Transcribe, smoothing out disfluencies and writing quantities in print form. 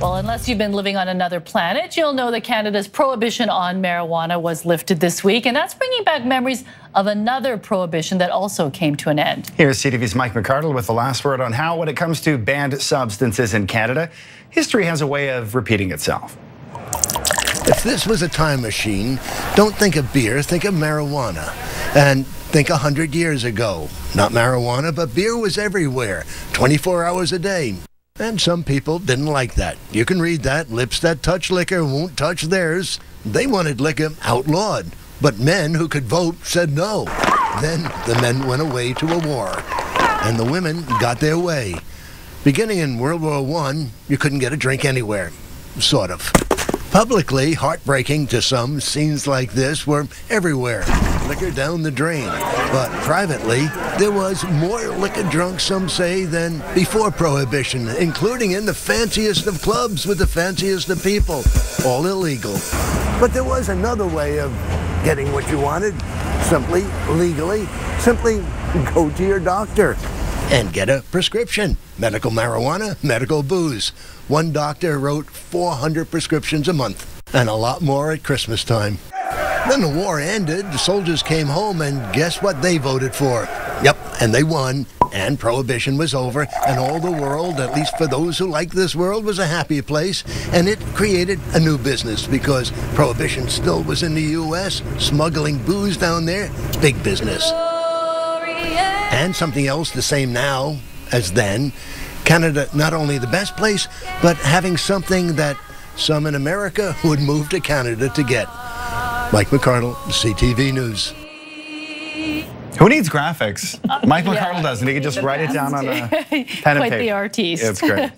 Well, unless you've been living on another planet, you'll know that Canada's prohibition on marijuana was lifted this week, and that's bringing back memories of another prohibition that also came to an end. Here's CTV's Mike McArdle with the last word on how, when it comes to banned substances in Canada, history has a way of repeating itself. If this was a time machine, don't think of beer, think of marijuana. And think 100 years ago. Not marijuana, but beer was everywhere, 24 hours a day. And some people didn't like that. You can read that. Lips that touch liquor won't touch theirs. They wanted liquor outlawed. But men who could vote said no. Then the men went away to a war. And the women got their way. Beginning in World War I, you couldn't get a drink anywhere. Sort of. Publicly, heartbreaking to some, scenes like this were everywhere. Liquor down the drain. But privately, there was more liquor drunk, some say, than before Prohibition, including in the fanciest of clubs with the fanciest of people. All illegal. But there was another way of getting what you wanted. Simply, legally, simply go to your doctor and get a prescription. Medical marijuana, medical booze. One doctor wrote 400 prescriptions a month, and a lot more at Christmas time. Then the war ended, the soldiers came home, and guess what they voted for? Yep, and they won, and Prohibition was over, and all the world, at least for those who like this world, was a happy place, and it created a new business, because Prohibition still was in the U.S., smuggling booze down there, big business. And something else the same now as then. Canada, not only the best place, but having something that some in America would move to Canada to get. Mike McArdle, CTV News. Who needs graphics? Mike McArdle doesn't. He can just write it down on a pen and paper. Quite the artiste. It's great.